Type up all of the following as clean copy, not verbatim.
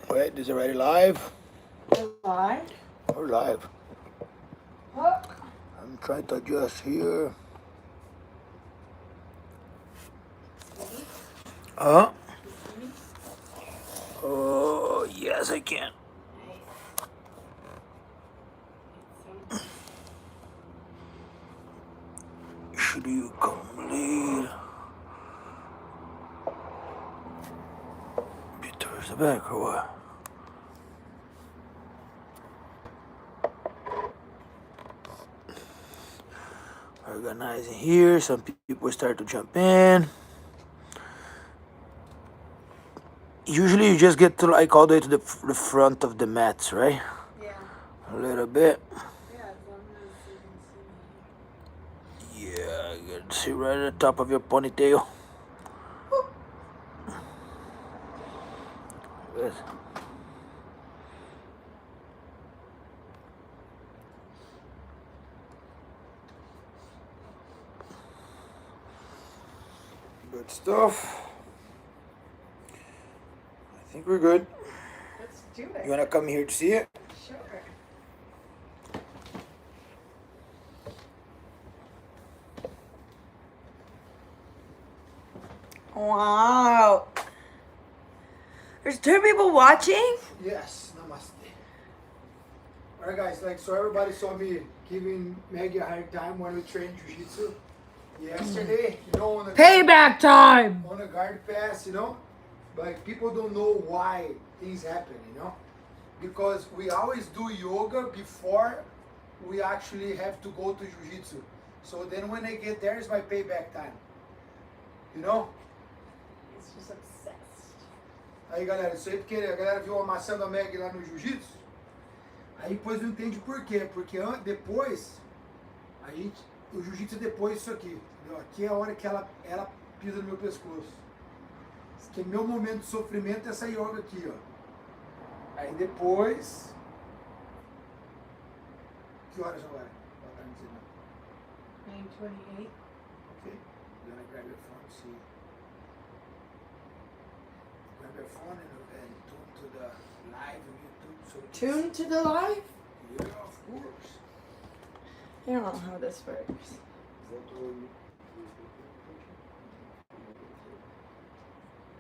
Wait, is it already live? Live? We're live. Oh. I'm trying to adjust here. Huh? Oh, yes, I can. Should you complete? Be towards the back or what? Organizing here. Some people start to jump in. Usually you just get to like all the way to the front of the mats, right? Yeah. A little bit. Yeah, as long as you can see me. Yeah, you can see right at the top of your ponytail. Good. Good stuff. I think we're good. Let's do it. You wanna come here to see it? Sure. Wow. There's 2 people watching? Yes, namaste. Alright guys, like so everybody saw me giving Maggie a hard time when we trained jiu-jitsu yesterday, you know, on the Payback time! on a guard pass, you know? Like people don't know why things happen, you know? Because we always do yoga before we actually have to go to jiu-jitsu. So then when I get there, it's my payback time. You know? He's just obsessed. Aí galera, isso aí porque a galera viu amassando a Meg lá no jiu-jitsu. Aí depois não entende por quê. Porque depois, a gente, o jiu-jitsu é depois disso aqui. Entendeu? Aqui é a hora que ela pisa no meu pescoço. Esse aqui é meu momento de sofrimento, essa yoga aqui, ó. Aí depois. Que horas agora? Boa tarde, não sei não. 9:28. Ok. You're gonna grab your phone, see. Grab your phone and tune to the live on YouTube. So Tune to the live? Yeah, of course. I don't know how this works.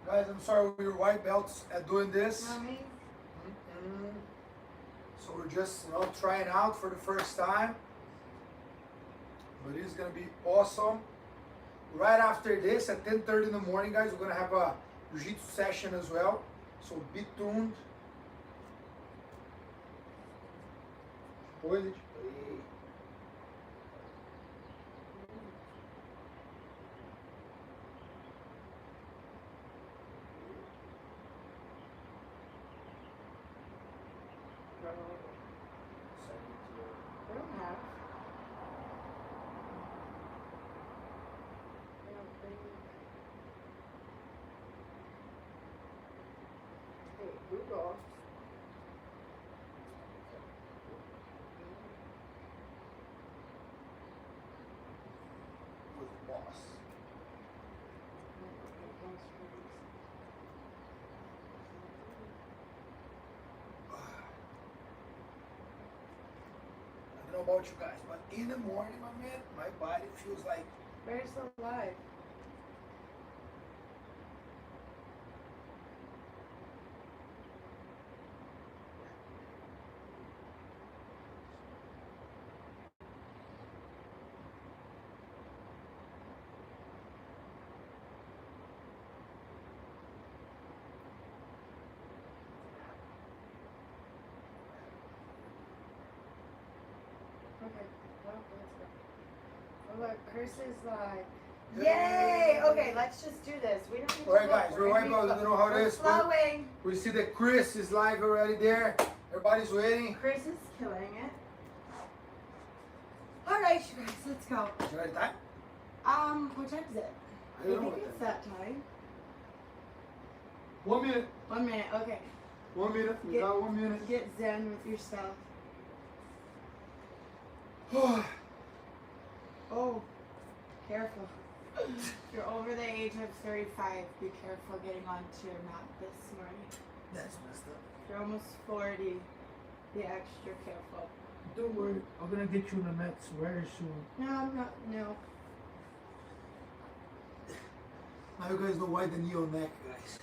Guys, I'm sorry we were white belts at doing this. Mommy? So we're just trying out for the first time. But it's gonna be awesome. Right after this, at 10:30 in the morning, guys, we're gonna have a jiu-jitsu session as well. So be tuned. Depois a gente play. I don't have. I don't think. Hey, Google. With the boss. I don't know about you guys, but in the morning, my man, my body feels like Where's the live? Okay. Well, let's go. Oh, look, Chris is like, yay! Okay, let's just do this. We don't need to Alright look. guys, we're white belts, I don't know how it We're is. but flowing. We see that Chris is live already there. Everybody's waiting. Chris is killing it. All right, you guys, let's go. Is it already time? What time is it? I don't know think what it's time. that time. 1 minute. 1 minute. Okay. 1 minute. We got 1 minute. Get zen with your stuff. Oh, careful. You're over the age of 35. Be careful getting onto your mat this morning. That's messed up. You're almost 40. Be extra careful. Don't worry, I'm gonna get you on the mats very soon. No, I'm not. No. Now you guys know why the knee on neck, guys.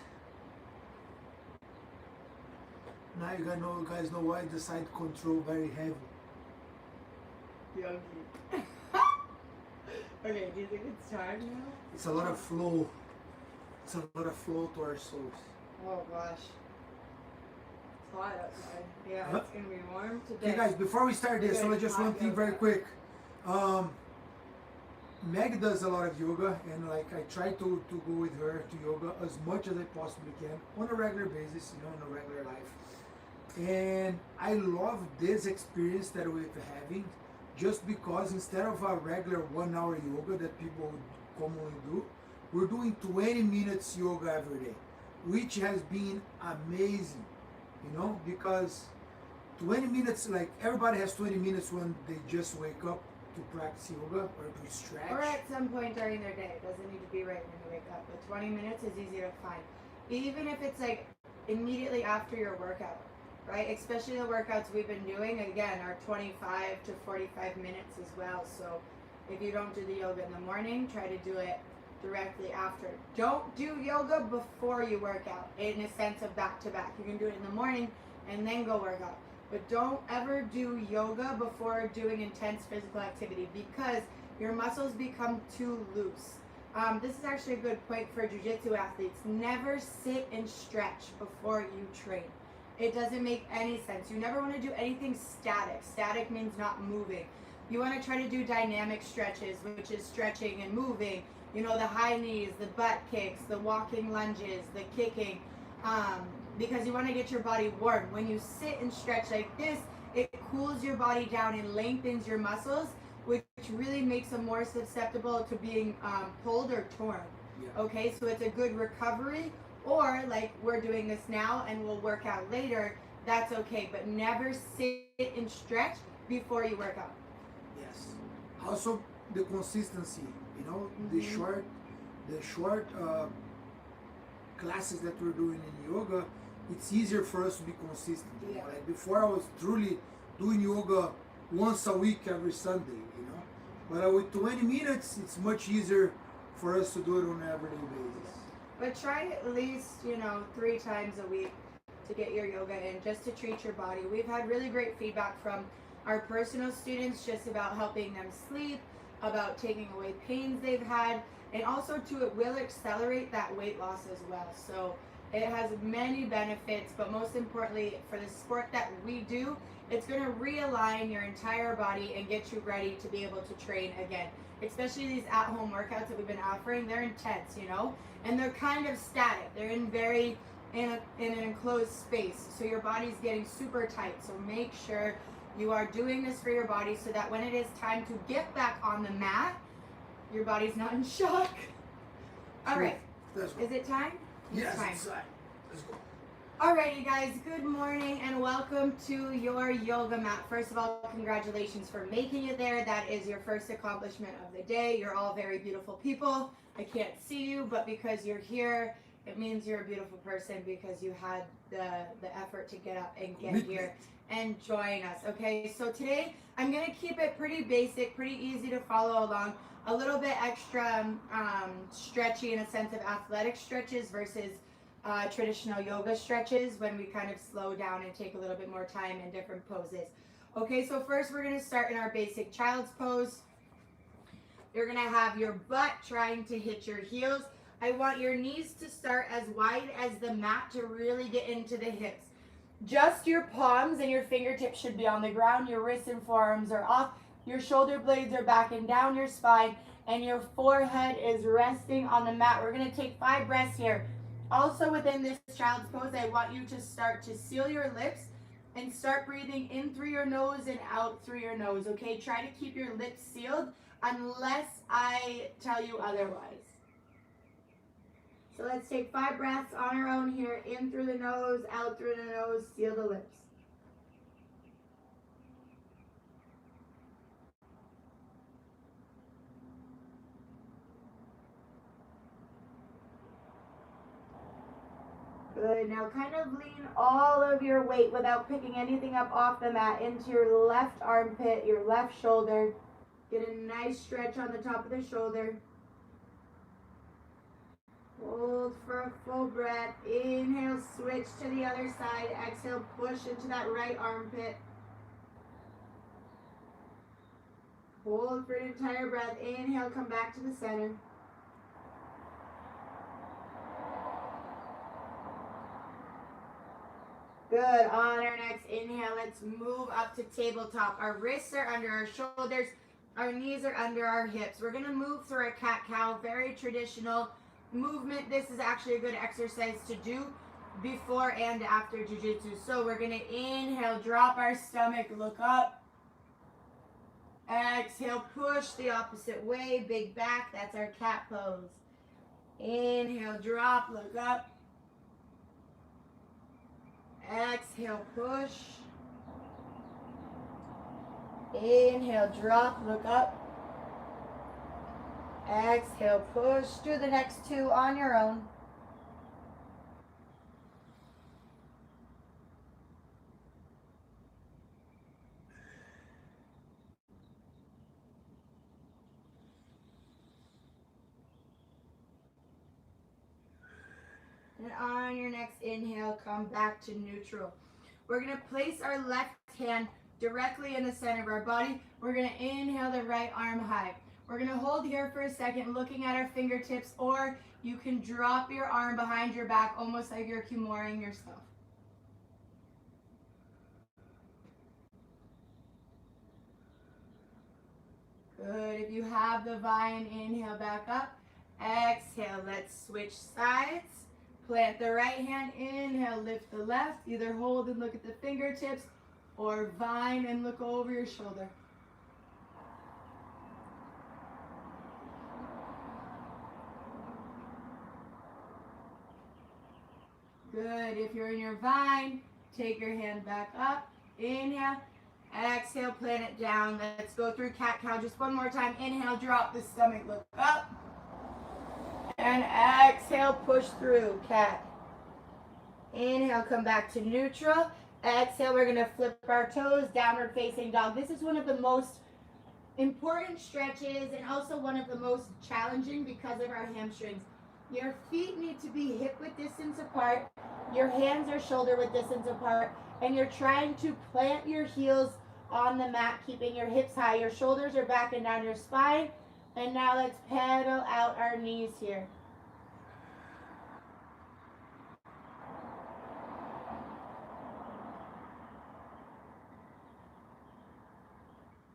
Now you guys know why the side control very heavy. Yogi. Okay, do you think it's time now? It's a lot of flow. It's a lot of flow to our souls. Oh gosh. It's hot outside. Yeah, Huh? it's gonna be warm today. Okay guys, before we start this, Good, so just one hot thing very yoga. quick. Meg does a lot of yoga, and like I try to go with her to yoga as much as I possibly can on a regular basis, you know, in a regular life. And I love this experience that we're having, just because instead of a regular 1 hour yoga that people would commonly do, we're doing 20 minutes yoga every day, which has been amazing, you know, because 20 minutes, like everybody has 20 minutes when they just wake up to practice yoga or to stretch. Or at some point during their day. It doesn't need to be right when you wake up. But 20 minutes is easy to find. Even if it's like immediately after your workout, right? Especially the workouts we've been doing, again, are 25 to 45 minutes as well. So if you don't do the yoga in the morning, try to do it directly after. Don't do yoga before you work out, in a sense of back to back. You can do it in the morning and then go work out. But don't ever do yoga before doing intense physical activity, because your muscles become too loose. This is actually a good point for jiu-jitsu athletes. Never sit and stretch before you train. It doesn't make any sense. You never want to do anything static. Static means not moving. You want to try to do dynamic stretches, which is stretching and moving. You know, the high knees, the butt kicks, the walking lunges, the kicking. Because you want to get your body warm. When you sit and stretch like this, it cools your body down and lengthens your muscles, which really makes them more susceptible to being pulled or torn. Yeah. Okay, so it's a good recovery. Or like we're doing this now and we'll work out later, that's okay. But never sit and stretch before you work out. Yes. Also, the consistency. You know, the short classes that we're doing in yoga. It's easier for us to be consistent. Yeah. Like before, I was truly doing yoga once a week every Sunday. You know, but with 20 minutes, it's much easier for us to do it on an everyday basis. But try at least, 3 times a week to get your yoga in, just to treat your body. We've had really great feedback from our personal students just about helping them sleep, about taking away pains they've had, and also it will accelerate that weight loss as well. So it has many benefits, but most importantly, for the sport that we do, it's going to realign your entire body and get you ready to be able to train again. Especially these at-home workouts that we've been offering, they're intense, and they're kind of static. They're in an enclosed space, so your body's getting super tight. So make sure you are doing this for your body so that when it is time to get back on the mat, your body's not in shock. All right, is it time? Yes, time. it's time. Let's go. Alrighty guys, good morning and welcome to your yoga mat. First of all, congratulations for making it there. That is your first accomplishment of the day. You're all very beautiful people. I can't see you, but because you're here, it means you're a beautiful person because you had the effort to get up and get here and join us. Okay, so today I'm gonna keep it pretty basic, pretty easy to follow along. A little bit extra stretchy in a sense of athletic stretches versus traditional yoga stretches when we kind of slow down and take a little bit more time in different poses. Okay, so first we're going to start in our basic child's pose. You're going to have your butt trying to hit your heels. I want your knees to start as wide as the mat to really get into the hips. Just your palms and your fingertips should be on the ground. Your wrists and forearms are off. Your shoulder blades are back and down your spine, and your forehead is resting on the mat. We're going to take 5 breaths here. Also within this child's pose, I want you to start to seal your lips and start breathing in through your nose and out through your nose, okay? Try to keep your lips sealed unless I tell you otherwise. So let's take 5 breaths on our own here, in through the nose, out through the nose, seal the lips. Good. Now kind of lean all of your weight without picking anything up off the mat into your left armpit, your left shoulder. Get a nice stretch on the top of the shoulder. Hold for a full breath. Inhale, switch to the other side. Exhale, push into that right armpit. Hold for an entire breath. Inhale, come back to the center. Good. On our next inhale, let's move up to tabletop. Our wrists are under our shoulders. Our knees are under our hips. We're going to move through a cat-cow, very traditional movement. This is actually a good exercise to do before and after jiu-jitsu. So we're going to inhale, drop our stomach, look up. Exhale, push the opposite way, big back. That's our cat pose. Inhale, drop, look up. Exhale, push. Inhale, drop, look up. Exhale, push. Do the next two on your own. And on your next inhale, come back to neutral. We're going to place our left hand directly in the center of our body. We're going to inhale the right arm high. We're going to hold here for a second, looking at our fingertips, or you can drop your arm behind your back, almost like you're kimuring yourself. Good. If you have the vine, inhale back up. Exhale, let's switch sides. Plant the right hand, inhale, lift the left. Either hold and look at the fingertips, or vine and look over your shoulder. Good. If you're in your vine, take your hand back up. Inhale. Exhale, plant it down. Let's go through cat-cow just one more time. Inhale, drop the stomach, look up. And exhale, push through, cat. Inhale, come back to neutral. Exhale, we're going to flip our toes, downward facing dog. This is one of the most important stretches and also one of the most challenging because of our hamstrings. Your feet need to be hip width distance apart. Your hands are shoulder width distance apart. And you're trying to plant your heels on the mat, keeping your hips high. Your shoulders are back and down your spine. And now let's pedal out our knees here.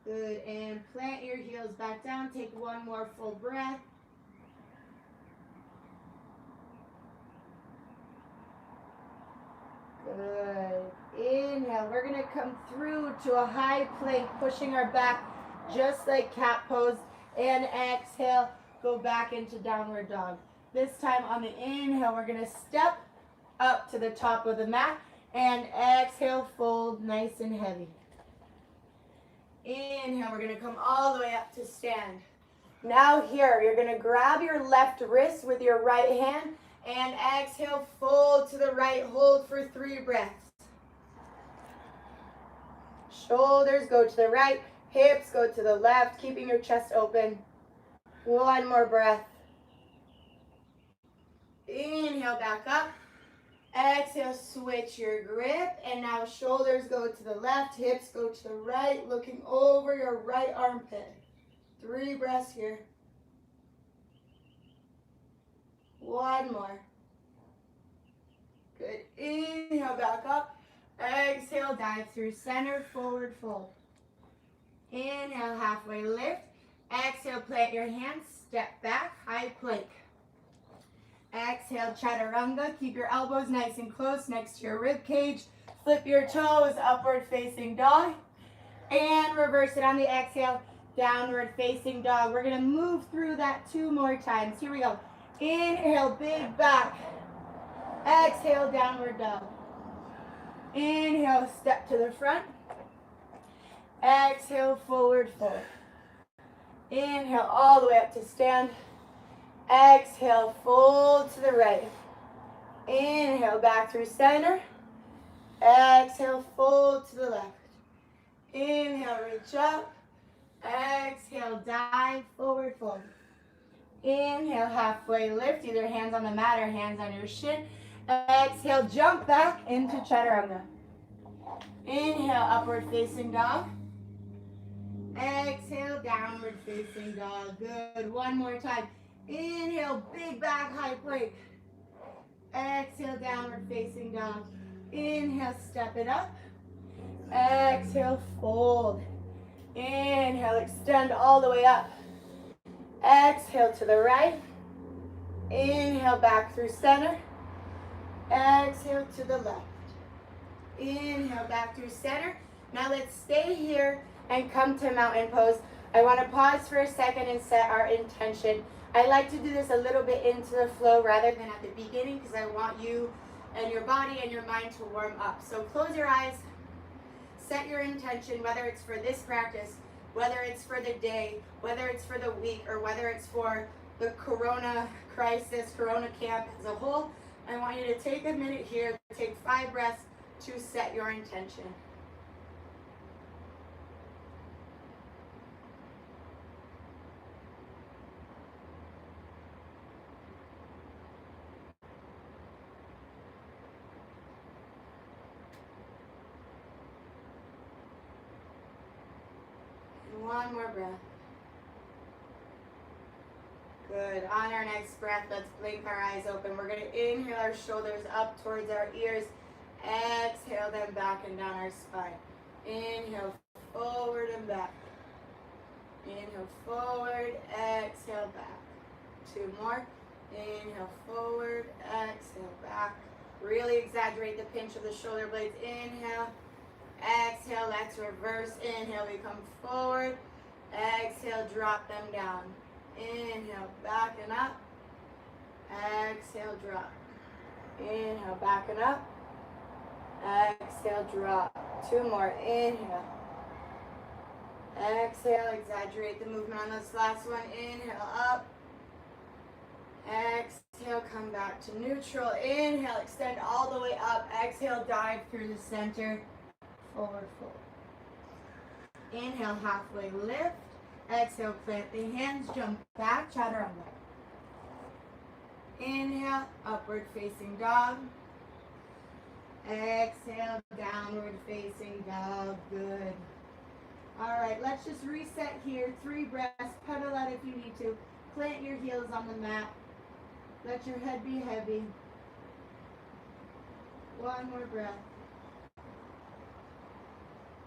Good, and plant your heels back down. Take one more full breath. Good. Inhale. We're going to come through to a high plank, pushing our back just like cat pose. And exhale, go back into downward dog. This time on the inhale, we're going to step up to the top of the mat. And exhale, fold nice and heavy. Inhale, we're going to come all the way up to stand. Now here, you're going to grab your left wrist with your right hand. And exhale, fold to the right. Hold for 3 breaths. Shoulders go to the right. Hips go to the left, keeping your chest open. One more breath. Inhale, back up. Exhale, switch your grip. And now shoulders go to the left, hips go to the right, looking over your right armpit. 3 breaths here. One more. Good. Inhale, back up. Exhale, dive through center, forward fold. Inhale, halfway lift. Exhale, plant your hands, step back, high plank. Exhale, chaturanga. Keep your elbows nice and close next to your rib cage. Flip your toes, upward facing dog. And reverse it on the exhale, downward facing dog. We're going to move through that 2 more times. Here we go. Inhale, big back. Exhale, downward dog. Inhale, step to the front. Exhale, forward fold. Inhale, all the way up to stand. Exhale, fold to the right. Inhale, back through center. Exhale, fold to the left. Inhale, reach up. Exhale, dive, forward fold. Inhale, halfway lift, either hands on the mat or hands on your shin. Exhale, jump back into chaturanga. Inhale, upward facing dog. Exhale, downward facing dog. Good. One more time. Inhale, big back, high plank. Exhale, downward facing dog. Inhale, step it up. Exhale, fold. Inhale, extend all the way up. Exhale to the right. Inhale, back through center. Exhale to the left. Inhale, back through center. Now let's stay here and come to mountain pose. I want to pause for a second and set our intention. I like to do this a little bit into the flow rather than at the beginning because I want you and your body and your mind to warm up. So close your eyes, set your intention, whether it's for this practice, whether it's for the day, whether it's for the week, or whether it's for the Corona crisis, Corona camp as a whole. I want you to take a minute here, take 5 breaths to set your intention. And one more breath. Good. On our next breath, let's blink our eyes open. We're going to inhale our shoulders up towards our ears. Exhale them back and down our spine. Inhale, forward and back. Inhale, forward, exhale, back. 2 more. Inhale, forward, exhale, back. Really exaggerate the pinch of the shoulder blades. Inhale, exhale, let's reverse. Inhale, we come forward. Exhale, drop them down. Inhale, back and up. Exhale, drop. Inhale, back and up. Exhale, drop. 2 more. Inhale. Exhale, exaggerate the movement on this last one. Inhale, up. Exhale, come back to neutral. Inhale, extend all the way up. Exhale, dive through the center. Forward fold. Inhale, halfway lift. Exhale, plant the hands, jump back, chaturanga. Inhale, upward facing dog. Exhale, downward facing dog. Good. All right, let's just reset here. 3 breaths, pedal out if you need to. Plant your heels on the mat. Let your head be heavy. 1 more breath.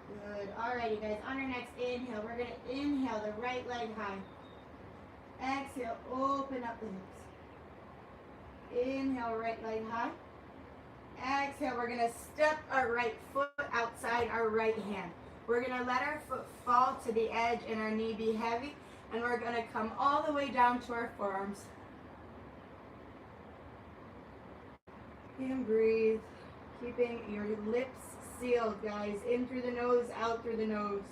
Good. All right, you guys. On our next inhale, we're going to inhale the right leg high. Exhale, open up the hips. Inhale, right leg high. Exhale, we're going to step our right foot outside our right hand. We're going to let our foot fall to the edge and our knee be heavy. And we're going to come all the way down to our forearms. And breathe. Keeping your lips sealed, guys. In through the nose, out through the nose.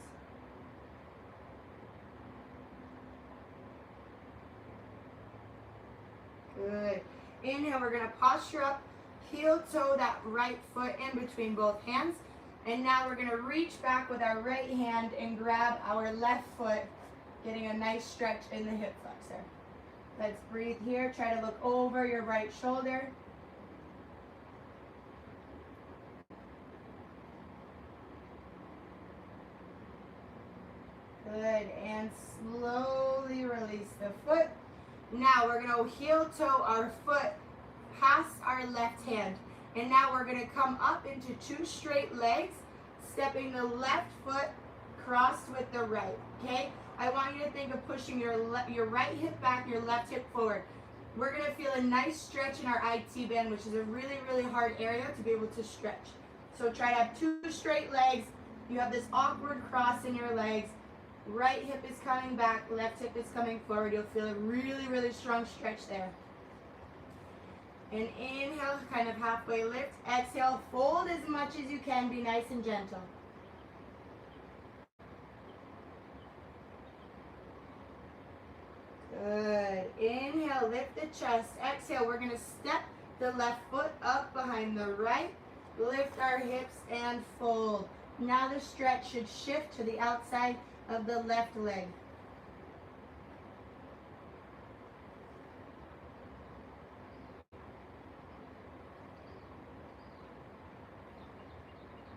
Good. Inhale, we're going to posture up. Heel toe that right foot in between both hands. And now we're going to reach back with our right hand and grab our left foot, getting a nice stretch in the hip flexor. Let's breathe here. Try to look over your right shoulder. Good. And slowly release the foot. Now we're going to heel toe our foot past our left hand. And now we're going to come up into 2 straight legs, stepping the left foot crossed with the right, okay? I want you to think of pushing your right hip back, your left hip forward. We're going to feel a nice stretch in our IT band, which is a really, really hard area to be able to stretch. So try to have 2 straight legs. You have this awkward cross in your legs. Right hip is coming back, left hip is coming forward. You'll feel a really, really strong stretch there. And inhale, kind of halfway lift. Exhale, fold as much as you can. Be nice and gentle. Good. Inhale, lift the chest. Exhale, we're going to step the left foot up behind the right. Lift our hips and fold. Now the stretch should shift to the outside of the left leg.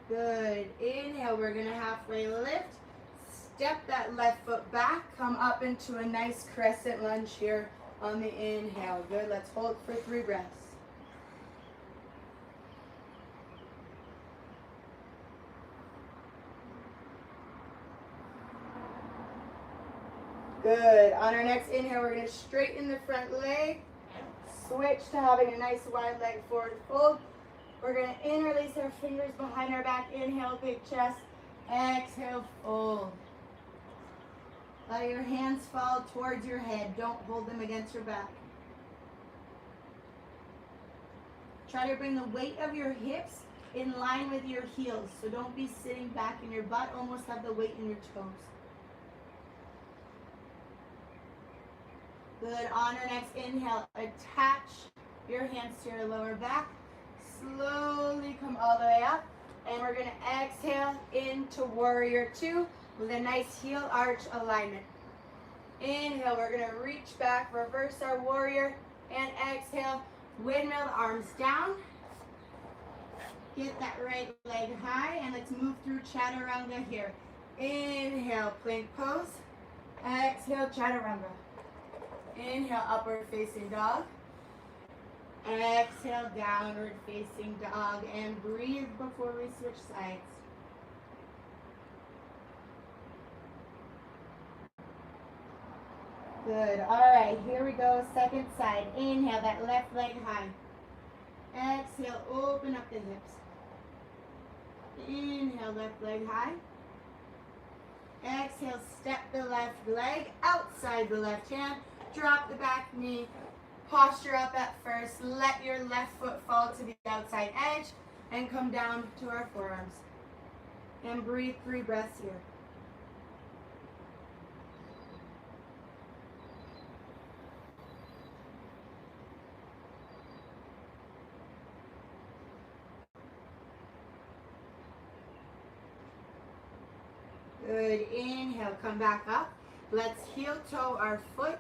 Good. Inhale, we're going to halfway lift. Step that left foot back. Come up into a nice crescent lunge here on the inhale. Good. Let's hold for 3 breaths. Good. On our next inhale, we're going to straighten the front leg. Switch to having a nice wide leg forward fold. We're going to interlace our fingers behind our back. Inhale, big chest. Exhale, fold. Let your hands fall towards your head. Don't hold them against your back. Try to bring the weight of your hips in line with your heels. So don't be sitting back in your butt. Almost have the weight in your toes. Good. On our next inhale, attach your hands to your lower back. Slowly come all the way up. And we're going to exhale into warrior 2 with a nice heel arch alignment. Inhale, we're going to reach back, reverse our warrior, and exhale, windmill the arms down. Get that right leg high, and let's move through chaturanga here. Inhale, plank pose. Exhale, chaturanga. Inhale, upward facing dog. Exhale, downward facing dog, and breathe before we switch sides. Good. All right, here we go. Second side. Inhale, that left leg high. Exhale, open up the hips. Inhale, left leg high. Exhale, step the left leg outside the left hand. Drop the back knee. Posture up at first. Let your left foot fall to the outside edge and come down to our forearms. And breathe 3 breaths here. Good. Inhale, come back up. Let's heel toe our foot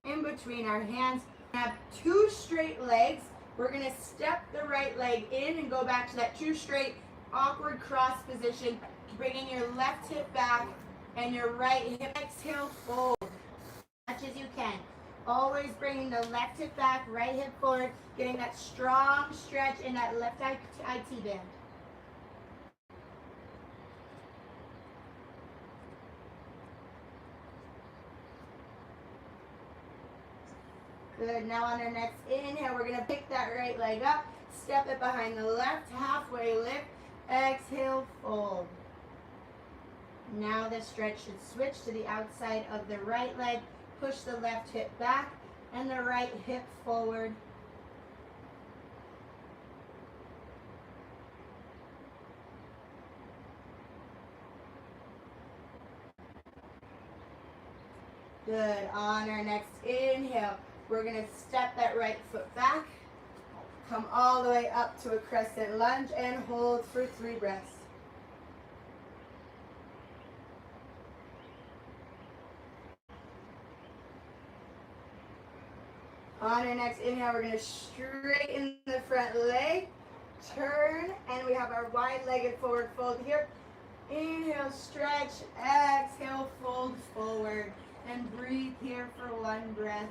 in between our hands. Have 2 straight legs. We're going to step the right leg in and go back to that 2 straight awkward cross position, bringing your left hip back and your right hip. Exhale, fold as much as you can. Always bringing the left hip back, right hip forward, getting that strong stretch in that left IT band. Good. Now on our next inhale, we're going to pick that right leg up, step it behind the left, halfway lift, exhale, fold. Now the stretch should switch to the outside of the right leg, push the left hip back and the right hip forward. Good. On our next inhale, we're going to step that right foot back, come all the way up to a crescent lunge, and hold for 3 breaths. On our next inhale, we're going to straighten the front leg, turn, and we have our wide-legged forward fold here. Inhale, stretch, exhale, fold forward, and breathe here for 1 breath.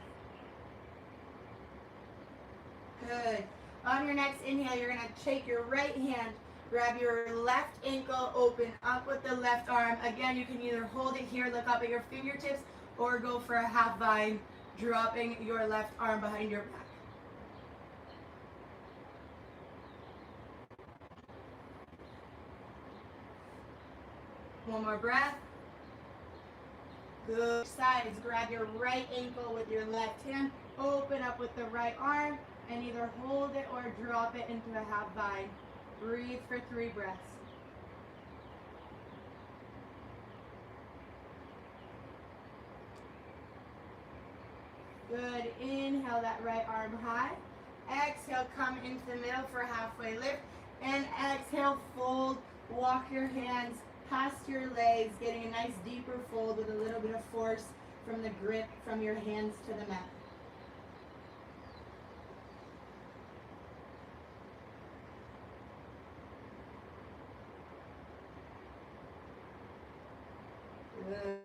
Good. On your next inhale, you're going to take your right hand, grab your left ankle, open up with the left arm. Again, you can either hold it here, look up at your fingertips, or go for a half vine, dropping your left arm behind your back. One more breath. Good. Sides, grab your right ankle with your left hand, open up with the right arm, and either hold it or drop it into a half vine. Breathe for 3 breaths. Good. Inhale that right arm high. Exhale, come into the middle for a halfway lift. And exhale, fold. Walk your hands past your legs, getting a nice deeper fold with a little bit of force from the grip from your hands to the mat.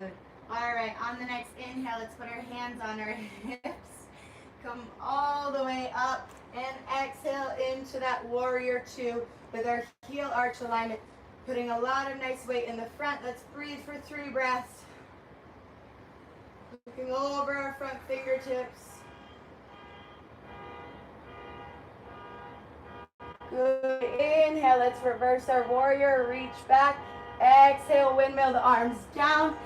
Good. All right, on the next inhale, let's put our hands on our hips. Come all the way up and exhale into that warrior two with our heel arch alignment. Putting a lot of nice weight in the front. Let's breathe for 3 breaths. Looking over our front fingertips. Good. Inhale, let's reverse our warrior. Reach back. Exhale, windmill the arms down.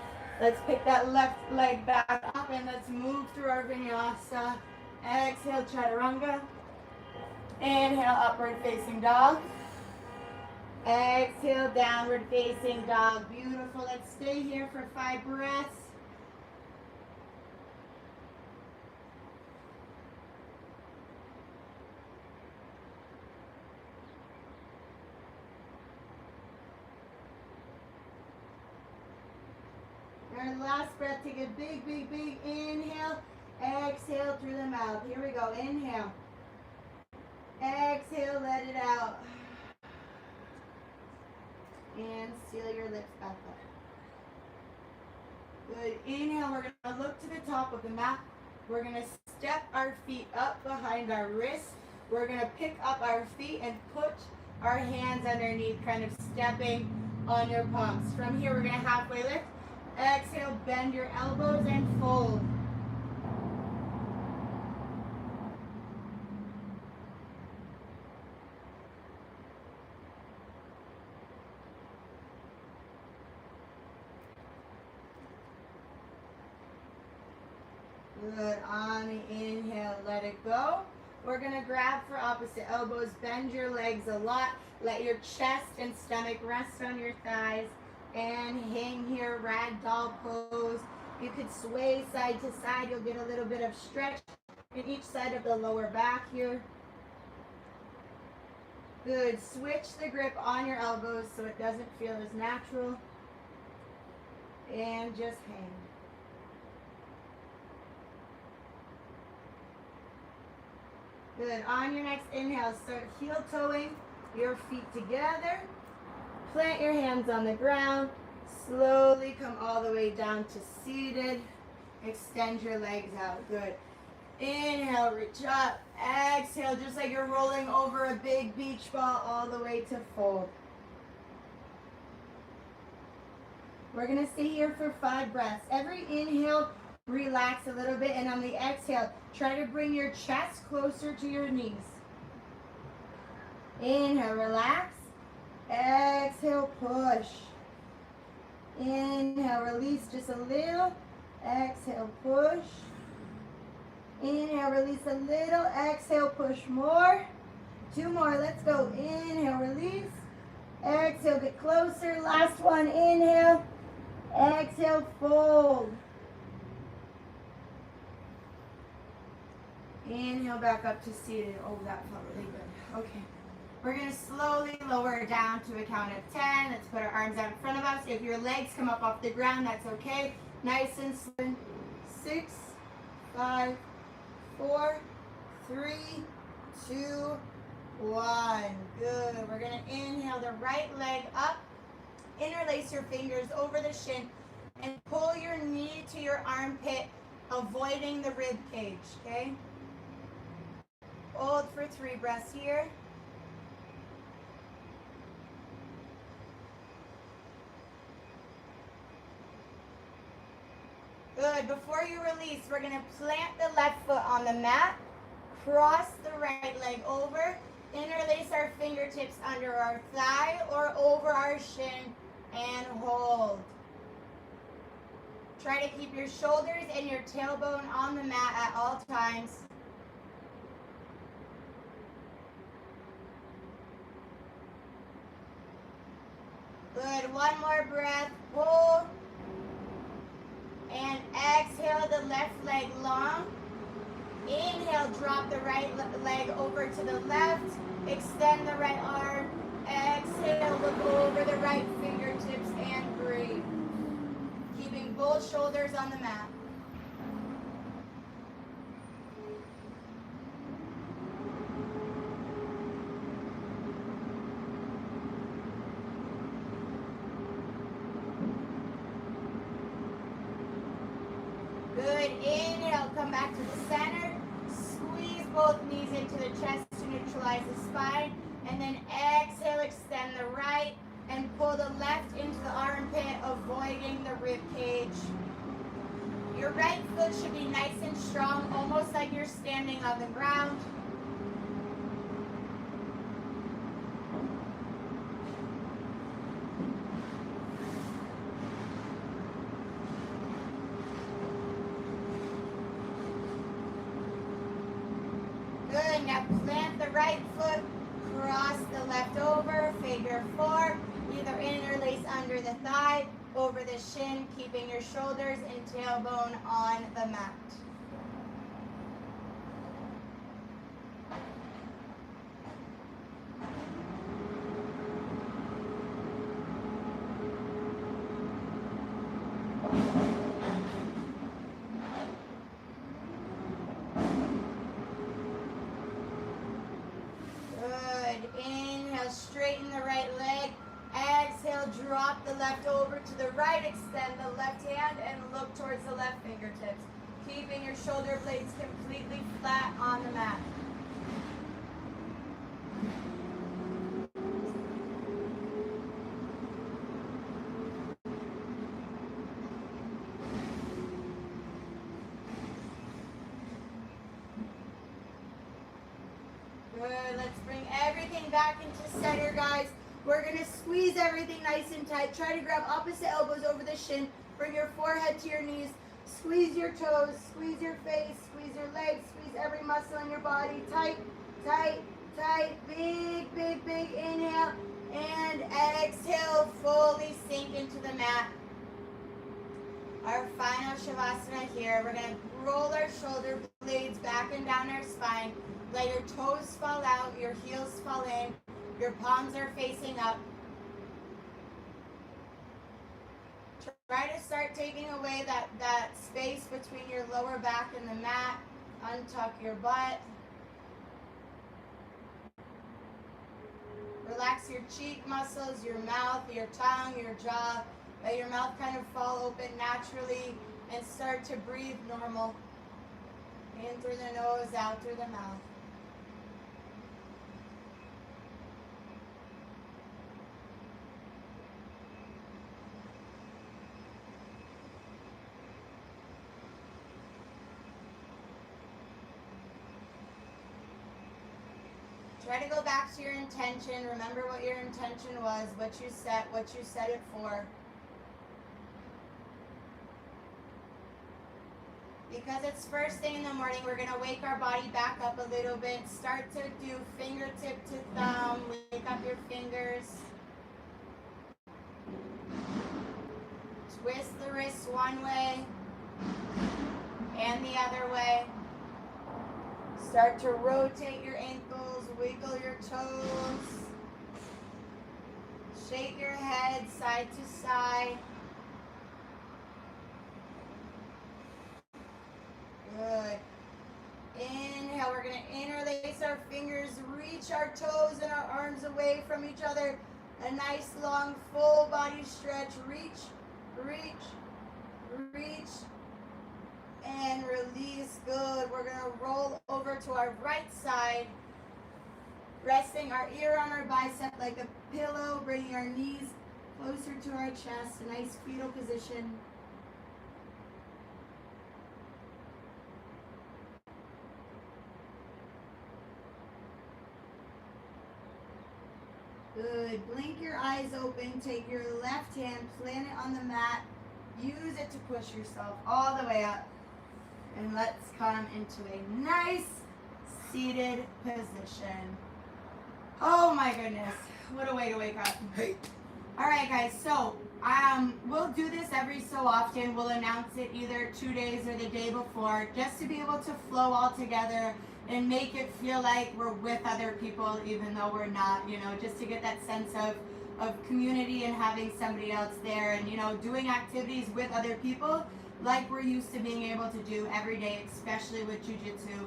Let's pick that left leg back up and let's move through our vinyasa. Exhale, chaturanga. Inhale, upward facing dog. Exhale, downward facing dog. Beautiful. Let's stay here for 5 breaths. Our last breath, take a big, big, big inhale. Exhale through the mouth. Here we go. Inhale. Exhale, let it out. And seal your lips back up. Good. Inhale, we're going to look to the top of the mat. We're going to step our feet up behind our wrists. We're going to pick up our feet and put our hands underneath, kind of stepping on your palms. From here, we're going to halfway lift. Exhale, bend your elbows and fold. Good. On the inhale, let it go. We're going to grab for opposite elbows. Bend your legs a lot. Let your chest and stomach rest on your thighs. And hang here, ragdoll pose. You could sway side to side. You'll get a little bit of stretch in each side of the lower back here. Good. Switch the grip on your elbows so it doesn't feel as natural. And just hang. Good. On your next inhale, start heel toeing your feet together. Plant your hands on the ground. Slowly come all the way down to seated. Extend your legs out. Good. Inhale, reach up. Exhale, just like you're rolling over a big beach ball all the way to fold. We're going to stay here for 5 breaths. Every inhale, relax a little bit. And on the exhale, try to bring your chest closer to your knees. Inhale, relax. Exhale, push. Inhale, release just a little. Exhale, push. Inhale, release a little. Exhale, push more. 2 more. Let's go. Inhale, release. Exhale, get closer. Last one. Inhale. Exhale, fold. Inhale, back up to seated. Oh, that felt really good. Okay. We're going to slowly lower down to a count of 10. Let's put our arms out in front of us. If your legs come up off the ground, that's okay. Nice and slow. 6, 5, 4, 3, 2, 1. Good. We're going to inhale the right leg up. Interlace your fingers over the shin and pull your knee to your armpit, avoiding the rib cage, okay? Hold for 3 breaths here. Good. Before you release, we're going to plant the left foot on the mat, cross the right leg over, interlace our fingertips under our thigh or over our shin, and hold. Try to keep your shoulders and your tailbone on the mat at all times. Good. 1 more breath. Pull. And exhale the left leg long. Inhale, drop the right leg over to the left. Extend the right arm. Exhale, look over the right fingertips and breathe. Keeping both shoulders on the mat. Good. Inhale, come back to the center. Squeeze both knees into the chest to neutralize the spine. And then exhale, extend the right and pull the left into the armpit, avoiding the rib cage. Your right foot should be nice and strong, almost like you're standing on the ground. Good. Now plant the right foot, cross the left over, figure four. Either interlace under the thigh, over the shin, keeping your shoulders and tailbone on the mat. Good. Inhale, straighten the right leg. Exhale, drop the left over to the right. Extend the left hand and look towards the left fingertips. Keeping your shoulder blades completely flat on the mat. Good. Let's bring everything back into center, guys. We're going to squeeze everything nice and tight. Try to grab opposite elbows over the shin. Bring your forehead to your knees. Squeeze your toes. Squeeze your face. Squeeze your legs. Squeeze every muscle in your body. Tight, tight, tight. Big, big, big inhale. And exhale. Fully sink into the mat. Our final shavasana here. We're going to roll our shoulder blades back and down our spine. Let your toes fall out. Your heels fall in. Your palms are facing up. Try to start taking away that space between your lower back and the mat. Untuck your butt. Relax your cheek muscles, your mouth, your tongue, your jaw. Let your mouth kind of fall open naturally and start to breathe normal. In through the nose, out through the mouth. Try to go back to your intention. Remember what your intention was, what you set it for. Because it's first thing in the morning, we're going to wake our body back up a little bit. Start to do fingertip to thumb. Wake up your fingers. Twist the wrists one way and the other way. Start to rotate your ankles, wiggle your toes. Shake your head side to side. Good. Inhale, we're going to interlace our fingers, reach our toes and our arms away from each other. A nice long full body stretch. Reach, reach, reach. And release. Good. We're going to roll over to our right side, resting our ear on our bicep like a pillow, bringing our knees closer to our chest, a nice fetal position. Good. Blink your eyes open. Take your left hand, plant it on the mat. Use it to push yourself all the way up. And let's come into a nice seated position. Oh my goodness. What a way to wake up. Hey, All right, guys. So we'll do this every so often. We'll announce it either 2 days or the day before, just to be able to flow all together and make it feel like we're with other people, even though we're not. You know, just to get that sense of community and having somebody else there, and you know, doing activities with other people like we're used to being able to do every day, especially with jujitsu.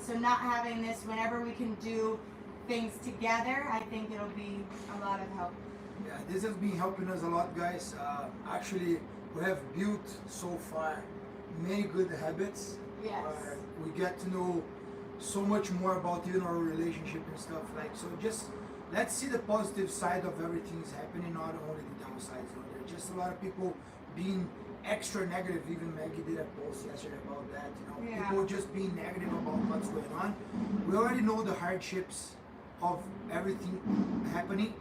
So not having this whenever we can do things together, I think it'll be a lot of help. Yeah, this has been helping us a lot, guys. Actually, we have built so far many good habits. Yes. We get to know so much more about even our relationship and stuff. Like, so just let's see the positive side of everything's happening, not only the downsides. You know, there are just a lot of people being extra negative. Even Maggie did a post yesterday about that. You know, Yeah. people just being negative about what's going on. We already know the hardships of everything happening,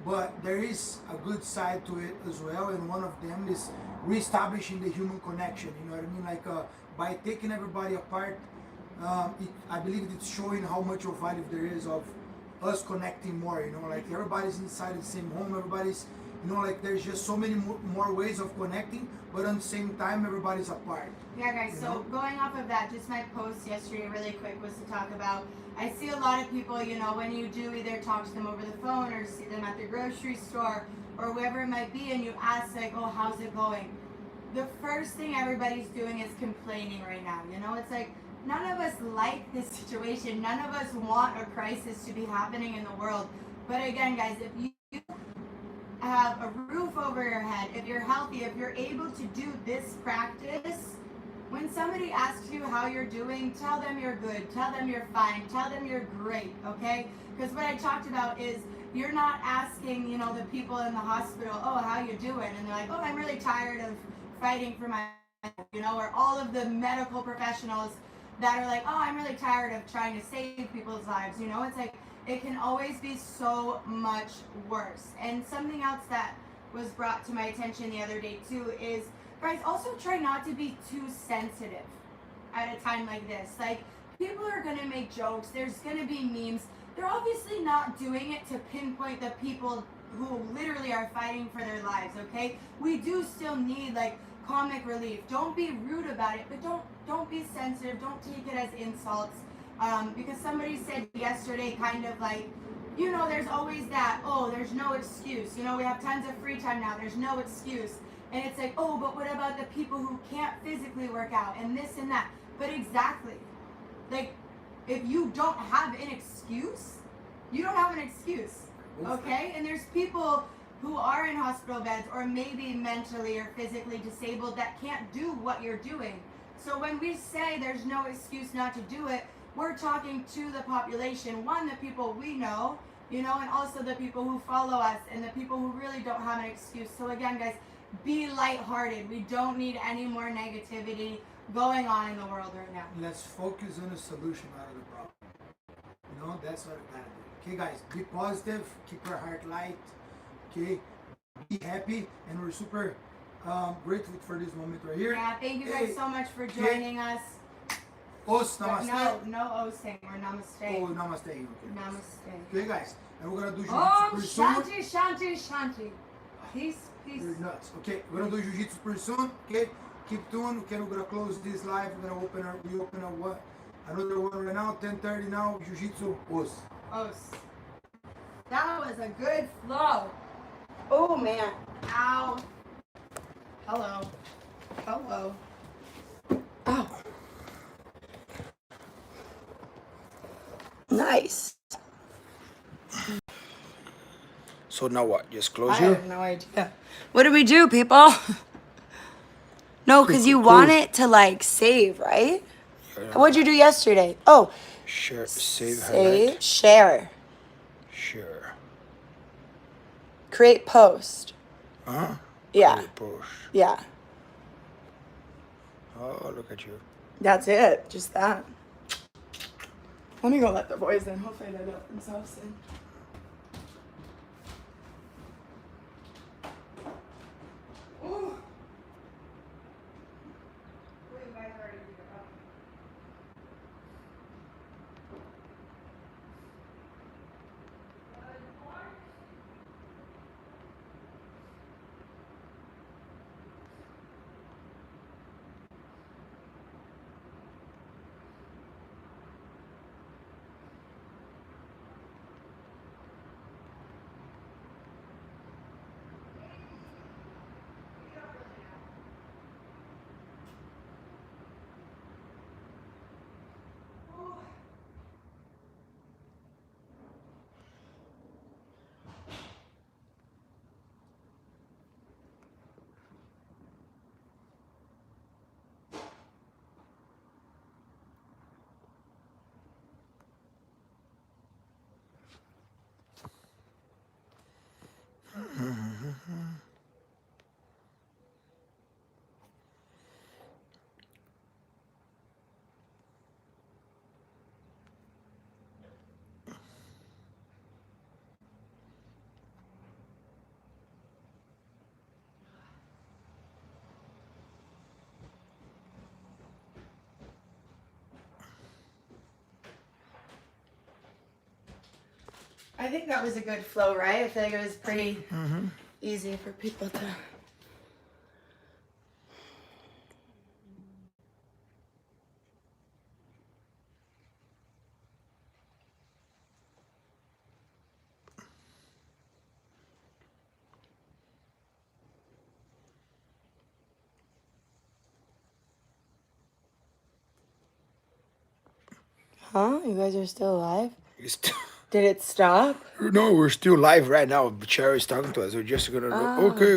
but there is a good side to it as well, and one of them is reestablishing the human connection. You know what I mean? Like by taking everybody apart, I believe it's showing how much of value there is of us connecting more. You know, like everybody's inside the same home, everybody's, you know, like there's just so many more ways of connecting, but at the same time everybody's apart. Yeah, guys, so going off of that, just my post yesterday really quick was to talk about, I see a lot of people, you know, when you do either talk to them over the phone or see them at the grocery store or wherever it might be, and you ask like, oh, how's it going? The first thing everybody's doing is complaining right now. You know, it's like none of us like this situation. None of us want a crisis to be happening in the world. But again, guys, if you have a roof over your head, if you're healthy, if you're able to do this practice, when somebody asks you how you're doing, tell them you're good, tell them you're fine, tell them you're great, okay? Because what I talked about is you're not asking, you know, the people in the hospital, oh, how you doing? And they're like, oh, I'm really tired of fighting for my life, you know, or all of the medical professionals that are like, oh, I'm really tired of trying to save people's lives, you know? It's like, it can always be so much worse. And something else that was brought to my attention the other day too is, guys, also try not to be too sensitive at a time like this. Like, people are gonna make jokes, there's gonna be memes. They're obviously not doing it to pinpoint the people who literally are fighting for their lives, okay? We do still need like comic relief. Don't be rude about it, but don't be sensitive, don't take it as insults. Because somebody said yesterday kind of like, you know, there's always that, oh, there's no excuse. You know, we have tons of free time now, there's no excuse. And it's like, oh, but what about the people who can't physically work out and this and that? But exactly, like, if you don't have an excuse, you don't have an excuse, okay? And there's people who are in hospital beds or maybe mentally or physically disabled that can't do what you're doing. So when we say there's no excuse not to do it, we're talking to the population, one, the people we know, you know, and also the people who follow us and the people who really don't have an excuse. So again, guys, be lighthearted. We don't need any more negativity going on in the world right now. Let's focus on the solution out of the problem. You know, that's what we gotta do. Okay, guys, be positive, keep your heart light, okay, be happy, and we're super grateful for this moment right here. Yeah, thank you guys so much for joining us. Os, namaste. No osing, or namaste. Oh, namaste. Okay. Namaste. Okay, guys, and we're gonna do Om jiu-jitsu pretty soon. shanti, shanti, shanti. Peace, peace. You're nuts. Okay, we're gonna do jiu-jitsu pretty soon. Okay, keep tuned. Okay, we're gonna close this live. We're gonna open another one right now. 10:30 now. Jiu-jitsu. Os. Os. That was a good flow. Oh man. Ow. Hello. Hello. Ow. Nice. So now what? Just close I here? have no idea. What do we do, people? No, because you want it to like save, right? What'd you do yesterday? Oh, Share, save, save, share, share. create post. Huh? Yeah, Create post. yeah. Oh, look at you. That's it. Just that. Let me go let the boys in. Hopefully they let themselves in. Ooh. I think that was a good flow, right? I feel like it was pretty easy for people to. Huh? You guys are still alive? Did it stop? No, we're still live right now. Cherry is talking to us. We're just gonna. Okay.